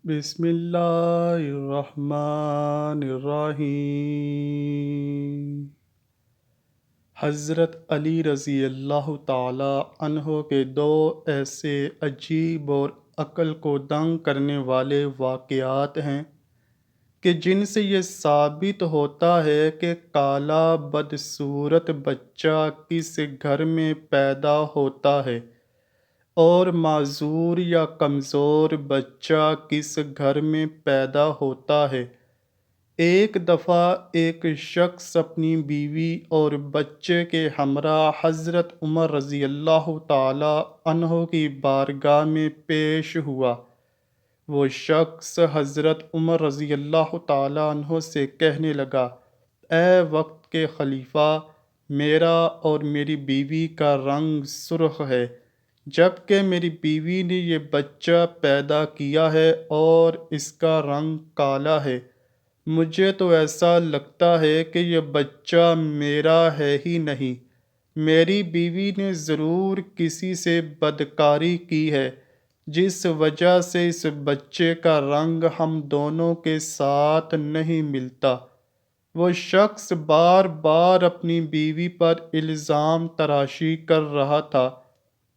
بسم اللہ الرحمن الرحیم۔ حضرت علی رضی اللہ تعالی عنہ کے دو ایسے عجیب اور عقل کو دنگ کرنے والے واقعات ہیں کہ جن سے یہ ثابت ہوتا ہے کہ کالا بدصورت بچہ کس گھر میں پیدا ہوتا ہے اور معذور یا کمزور بچہ کس گھر میں پیدا ہوتا ہے۔ ایک دفعہ ایک شخص اپنی بیوی اور بچے کے ہمراہ حضرت عمر رضی اللہ تعالی عنہ کی بارگاہ میں پیش ہوا۔ وہ شخص حضرت عمر رضی اللہ تعالی عنہ سے کہنے لگا، اے وقت کے خلیفہ، میرا اور میری بیوی کا رنگ سرخ ہے، جبکہ میری بیوی نے یہ بچہ پیدا کیا ہے اور اس کا رنگ کالا ہے۔ مجھے تو ایسا لگتا ہے کہ یہ بچہ میرا ہے ہی نہیں، میری بیوی نے ضرور کسی سے بدکاری کی ہے، جس وجہ سے اس بچے کا رنگ ہم دونوں کے ساتھ نہیں ملتا۔ وہ شخص بار بار اپنی بیوی پر الزام تراشی کر رہا تھا۔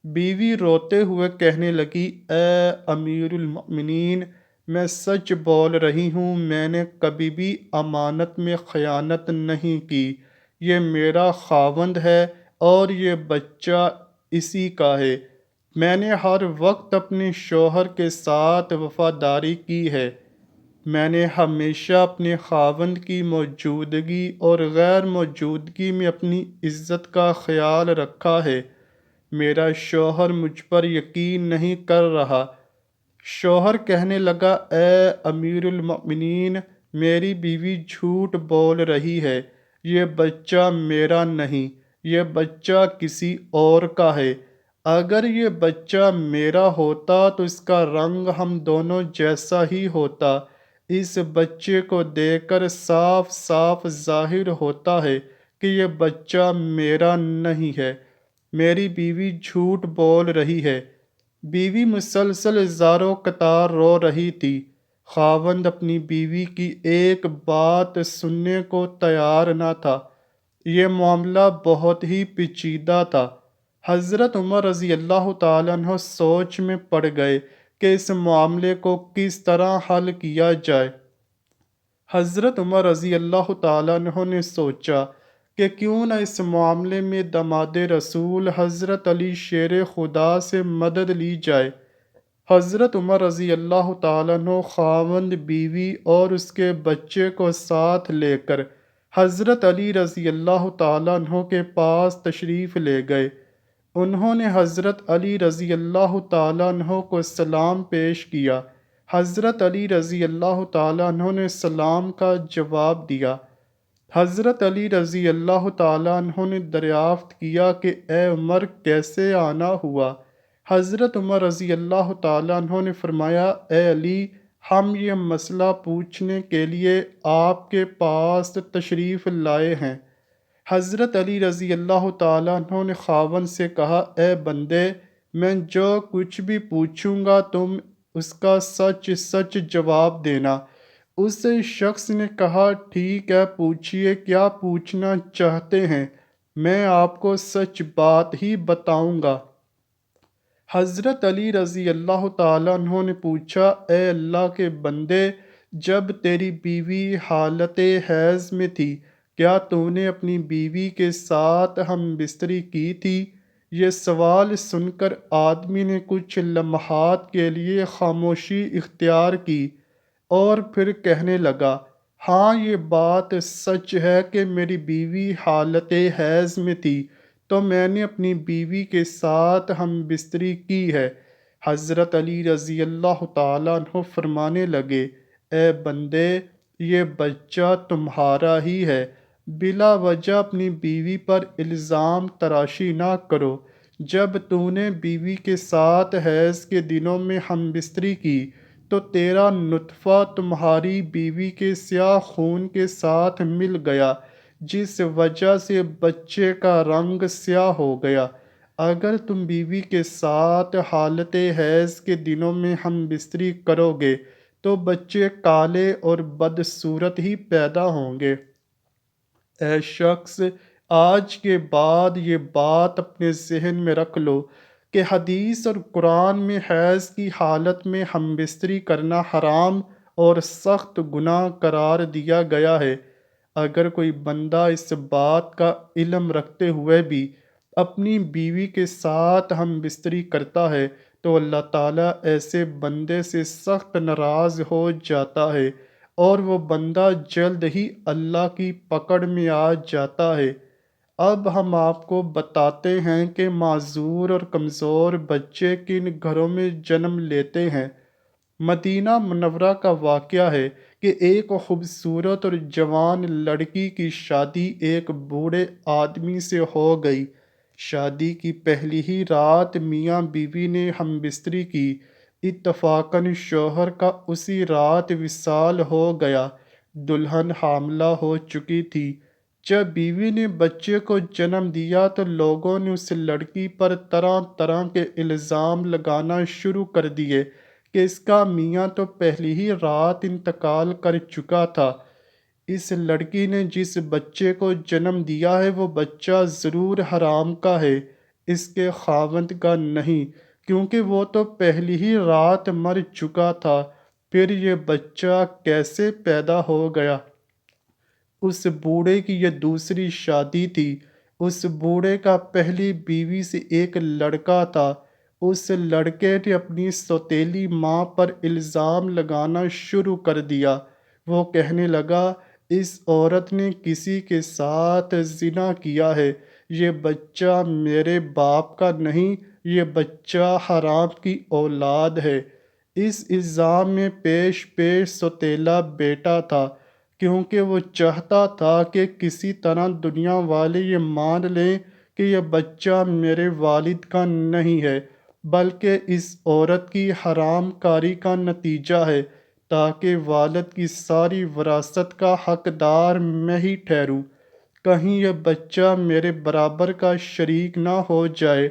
بیوی روتے ہوئے کہنے لگی، اے امیر المؤمنین، میں سچ بول رہی ہوں، میں نے کبھی بھی امانت میں خیانت نہیں کی، یہ میرا خاوند ہے اور یہ بچہ اسی کا ہے۔ میں نے ہر وقت اپنے شوہر کے ساتھ وفاداری کی ہے، میں نے ہمیشہ اپنے خاوند کی موجودگی اور غیر موجودگی میں اپنی عزت کا خیال رکھا ہے۔ میرا شوہر مجھ پر یقین نہیں کر رہا۔ شوہر کہنے لگا، اے امیر المؤمنین، میری بیوی جھوٹ بول رہی ہے، یہ بچہ میرا نہیں، یہ بچہ کسی اور کا ہے۔ اگر یہ بچہ میرا ہوتا تو اس کا رنگ ہم دونوں جیسا ہی ہوتا۔ اس بچے کو دیکھ کر صاف صاف ظاہر ہوتا ہے کہ یہ بچہ میرا نہیں ہے، میری بیوی جھوٹ بول رہی ہے۔ بیوی مسلسل زاروں قطار رو رہی تھی۔ خاوند اپنی بیوی کی ایک بات سننے کو تیار نہ تھا۔ یہ معاملہ بہت ہی پیچیدہ تھا۔ حضرت عمر رضی اللہ تعالیٰ عنہ سوچ میں پڑ گئے کہ اس معاملے کو کس طرح حل کیا جائے۔ حضرت عمر رضی اللہ تعالیٰ عنہ نے سوچا کہ کیوں نہ اس معاملے میں داماد رسول حضرت علی شیر خدا سے مدد لی جائے۔ حضرت عمر رضی اللہ تعالیٰ عنہ خاوند، بیوی اور اس کے بچے کو ساتھ لے کر حضرت علی رضی اللہ تعالیٰ عنہ کے پاس تشریف لے گئے۔ انہوں نے حضرت علی رضی اللہ تعالیٰ عنہ کو سلام پیش کیا۔ حضرت علی رضی اللہ تعالیٰ عنہ نے سلام کا جواب دیا۔ حضرت علی رضی اللہ تعالیٰ عنہ نے دریافت کیا کہ اے عمر، کیسے آنا ہوا؟ حضرت عمر رضی اللہ تعالیٰ عنہ نے فرمایا، اے علی، ہم یہ مسئلہ پوچھنے کے لیے آپ کے پاس تشریف لائے ہیں۔ حضرت علی رضی اللہ تعالیٰ عنہ نے خاوند سے کہا، اے بندے، میں جو کچھ بھی پوچھوں گا تم اس کا سچ سچ جواب دینا۔ اس شخص نے کہا، ٹھیک ہے، پوچھئے، کیا پوچھنا چاہتے ہیں؟ میں آپ کو سچ بات ہی بتاؤں گا۔ حضرت علی رضی اللہ تعالیٰ عنہ نے پوچھا، اے اللہ کے بندے، جب تیری بیوی حالت حیض میں تھی، کیا تو نے اپنی بیوی کے ساتھ ہم بستری کی تھی؟ یہ سوال سن کر آدمی نے کچھ لمحات کے لیے خاموشی اختیار کی اور پھر کہنے لگا، ہاں، یہ بات سچ ہے کہ میری بیوی حالت حیض میں تھی تو میں نے اپنی بیوی کے ساتھ ہم بستری کی ہے۔ حضرت علی رضی اللہ تعالیٰ عنہ فرمانے لگے، اے بندے، یہ بچہ تمہارا ہی ہے، بلا وجہ اپنی بیوی پر الزام تراشی نہ کرو۔ جب تو نے بیوی کے ساتھ حیض کے دنوں میں ہم بستری کی تو تیرا نطفہ تمہاری بیوی کے سیاہ خون کے ساتھ مل گیا، جس وجہ سے بچے کا رنگ سیاہ ہو گیا۔ اگر تم بیوی کے ساتھ حالت حیض کے دنوں میں ہم بستری کرو گے تو بچے کالے اور بدصورت ہی پیدا ہوں گے۔ اے شخص، آج کے بعد یہ بات اپنے ذہن میں رکھ لو کہ حدیث اور قرآن میں حیض کی حالت میں ہم بستری کرنا حرام اور سخت گناہ قرار دیا گیا ہے۔ اگر کوئی بندہ اس بات کا علم رکھتے ہوئے بھی اپنی بیوی کے ساتھ ہم بستری کرتا ہے تو اللہ تعالیٰ ایسے بندے سے سخت ناراض ہو جاتا ہے اور وہ بندہ جلد ہی اللہ کی پکڑ میں آ جاتا ہے۔ اب ہم آپ کو بتاتے ہیں کہ معذور اور کمزور بچے کن گھروں میں جنم لیتے ہیں۔ مدینہ منورہ کا واقعہ ہے کہ ایک خوبصورت اور جوان لڑکی کی شادی ایک بوڑھے آدمی سے ہو گئی۔ شادی کی پہلی ہی رات میاں بیوی نے ہم بستری کی۔ اتفاقاً شوہر کا اسی رات وصال ہو گیا۔ دلہن حاملہ ہو چکی تھی۔ جب بیوی نے بچے کو جنم دیا تو لوگوں نے اس لڑکی پر طرح طرح کے الزام لگانا شروع کر دیے کہ اس کا میاں تو پہلی ہی رات انتقال کر چکا تھا۔ اس لڑکی نے جس بچے کو جنم دیا ہے وہ بچہ ضرور حرام کا ہے، اس کے خاوند کا نہیں، کیونکہ وہ تو پہلی ہی رات مر چکا تھا۔ پھر یہ بچہ کیسے پیدا ہو گیا؟ اس بوڑھے کی یہ دوسری شادی تھی۔ اس بوڑھے کا پہلی بیوی سے ایک لڑکا تھا۔ اس لڑکے نے اپنی سوتیلی ماں پر الزام لگانا شروع کر دیا۔ وہ کہنے لگا، اس عورت نے کسی کے ساتھ زنا کیا ہے، یہ بچہ میرے باپ کا نہیں، یہ بچہ حرام کی اولاد ہے۔ اس الزام میں پیش پیش سوتیلا بیٹا تھا، کیونکہ وہ چاہتا تھا کہ کسی طرح دنیا والے یہ مان لیں کہ یہ بچہ میرے والد کا نہیں ہے، بلکہ اس عورت کی حرام کاری کا نتیجہ ہے، تاکہ والد کی ساری وراثت کا حقدار میں ہی ٹھہروں، کہیں یہ بچہ میرے برابر کا شریک نہ ہو جائے۔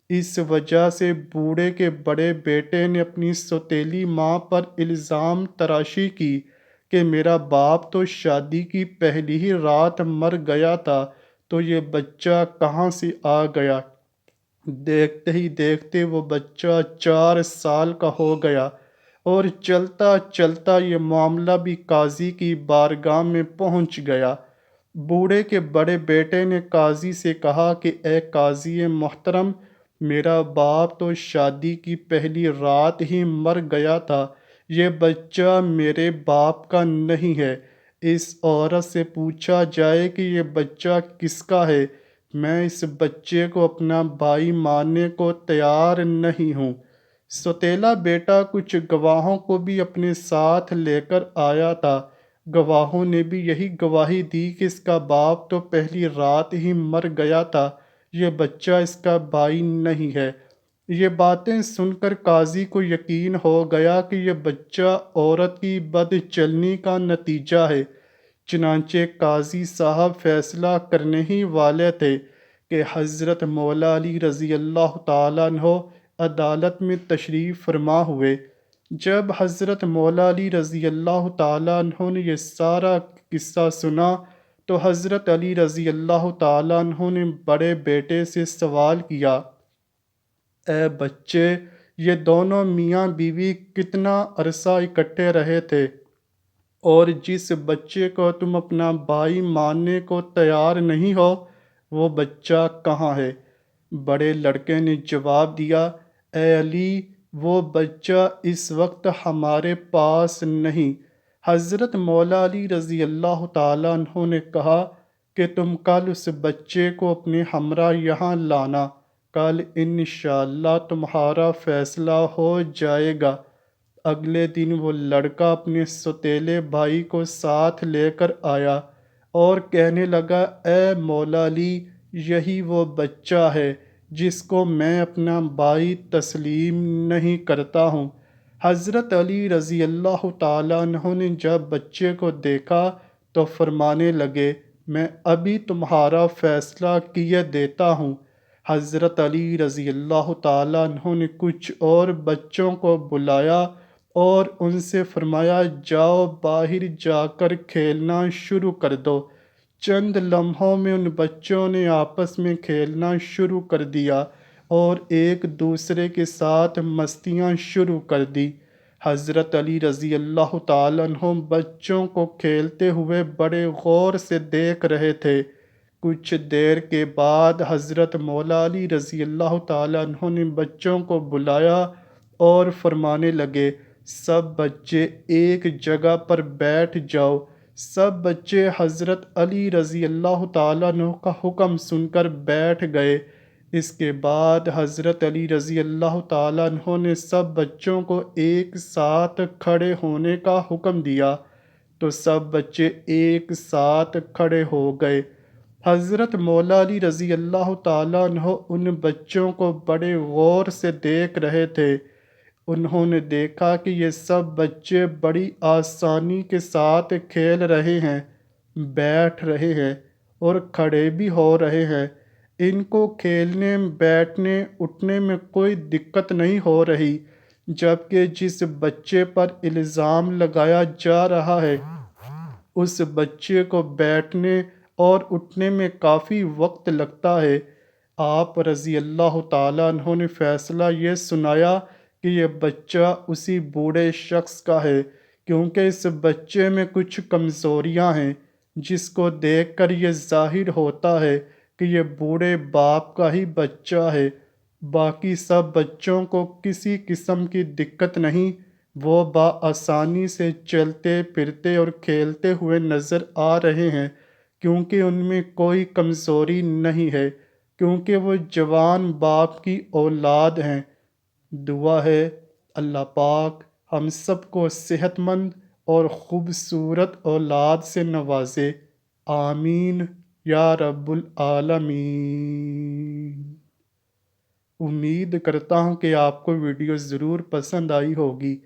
اس وجہ سے بوڑھے کے بڑے بیٹے نے اپنی سوتیلی ماں پر الزام تراشی کی کہ میرا باپ تو شادی کی پہلی ہی رات مر گیا تھا، تو یہ بچہ کہاں سے آ گیا؟ دیکھتے ہی دیکھتے وہ بچہ 4 سال کا ہو گیا اور چلتا چلتا یہ معاملہ بھی قاضی کی بارگاہ میں پہنچ گیا۔ بوڑھے کے بڑے بیٹے نے قاضی سے کہا کہ اے قاضی محترم، میرا باپ تو شادی کی پہلی رات ہی مر گیا تھا، یہ بچہ میرے باپ کا نہیں ہے۔ اس عورت سے پوچھا جائے کہ یہ بچہ کس کا ہے، میں اس بچے کو اپنا بھائی ماننے کو تیار نہیں ہوں۔ سوتیلا بیٹا کچھ گواہوں کو بھی اپنے ساتھ لے کر آیا تھا۔ گواہوں نے بھی یہی گواہی دی کہ اس کا باپ تو پہلی رات ہی مر گیا تھا، یہ بچہ اس کا بھائی نہیں ہے۔ یہ باتیں سن کر قاضی کو یقین ہو گیا کہ یہ بچہ عورت کی بد چلنی کا نتیجہ ہے۔ چنانچہ قاضی صاحب فیصلہ کرنے ہی والے تھے کہ حضرت مولا علی رضی اللہ تعالیٰ عنہ عدالت میں تشریف فرما ہوئے۔ جب حضرت مولا علی رضی اللہ تعالیٰ عنہ نے یہ سارا قصہ سنا تو حضرت علی رضی اللہ تعالیٰ عنہ نے بڑے بیٹے سے سوال کیا، اے بچے، یہ دونوں میاں بیوی کتنا عرصہ اکٹھے رہے تھے، اور جس بچے کو تم اپنا بھائی ماننے کو تیار نہیں ہو وہ بچہ کہاں ہے؟ بڑے لڑکے نے جواب دیا، اے علی، وہ بچہ اس وقت ہمارے پاس نہیں۔ حضرت مولا علی رضی اللہ تعالیٰ عنہ نے کہا کہ تم کل اس بچے کو اپنے ہمراہ یہاں لانا، کل انشاءاللہ تمہارا فیصلہ ہو جائے گا۔ اگلے دن وہ لڑکا اپنے سوتیلے بھائی کو ساتھ لے کر آیا اور کہنے لگا، اے مولا علی، یہی وہ بچہ ہے جس کو میں اپنا بھائی تسلیم نہیں کرتا ہوں۔ حضرت علی رضی اللہ تعالیٰ عنہ نے جب بچے کو دیکھا تو فرمانے لگے، میں ابھی تمہارا فیصلہ کیے دیتا ہوں۔ حضرت علی رضی اللہ تعالیٰ عنہ نے کچھ اور بچوں کو بلایا اور ان سے فرمایا جاؤ باہر جا کر کھیلنا شروع کر دو۔ چند لمحوں میں ان بچوں نے آپس میں کھیلنا شروع کر دیا اور ایک دوسرے کے ساتھ مستیاں شروع کر دی۔ حضرت علی رضی اللہ تعالیٰ عنہ بچوں کو کھیلتے ہوئے بڑے غور سے دیکھ رہے تھے۔ کچھ دیر کے بعد حضرت مولا علی رضی اللہ تعالیٰ عنہ نے بچوں کو بلایا اور فرمانے لگے، سب بچے ایک جگہ پر بیٹھ جاؤ۔ سب بچے حضرت علی رضی اللہ تعالیٰ عنہ کا حکم سن کر بیٹھ گئے۔ اس کے بعد حضرت علی رضی اللہ تعالیٰ عنہ نے سب بچوں کو ایک ساتھ کھڑے ہونے کا حکم دیا تو سب بچے ایک ساتھ کھڑے ہو گئے۔ حضرت مولا علی رضی اللہ تعالیٰ عنہ ان بچوں کو بڑے غور سے دیکھ رہے تھے۔ انہوں نے دیکھا کہ یہ سب بچے بڑی آسانی کے ساتھ کھیل رہے ہیں، بیٹھ رہے ہیں اور کھڑے بھی ہو رہے ہیں۔ ان کو کھیلنے، بیٹھنے، اٹھنے میں کوئی دقت نہیں ہو رہی، جبکہ جس بچے پر الزام لگایا جا رہا ہے اس بچے کو بیٹھنے اور اٹھنے میں کافی وقت لگتا ہے۔ آپ رضی اللہ تعالیٰ عنہ نے فیصلہ یہ سنایا کہ یہ بچہ اسی بوڑھے شخص کا ہے، کیونکہ اس بچے میں کچھ کمزوریاں ہیں، جس کو دیکھ کر یہ ظاہر ہوتا ہے کہ یہ بوڑھے باپ کا ہی بچہ ہے۔ باقی سب بچوں کو کسی قسم کی دقت نہیں، وہ بآسانی سے چلتے پھرتے اور کھیلتے ہوئے نظر آ رہے ہیں، کیونکہ ان میں کوئی کمزوری نہیں ہے، کیونکہ وہ جوان باپ کی اولاد ہیں۔ دعا ہے اللہ پاک ہم سب کو صحت مند اور خوبصورت اولاد سے نوازے، آمین یا رب العالمین۔ امید کرتا ہوں کہ آپ کو ویڈیو ضرور پسند آئی ہوگی۔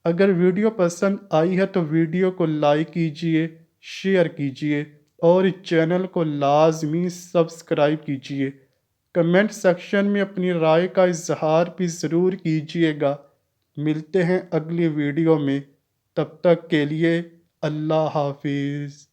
اگر ویڈیو پسند آئی ہے تو ویڈیو کو لائک کیجئے، شیئر کیجئے اور چینل کو لازمی سبسکرائب کیجئے۔ کمنٹ سیکشن میں اپنی رائے کا اظہار بھی ضرور کیجئے گا۔ ملتے ہیں اگلی ویڈیو میں، تب تک کے لیے اللہ حافظ۔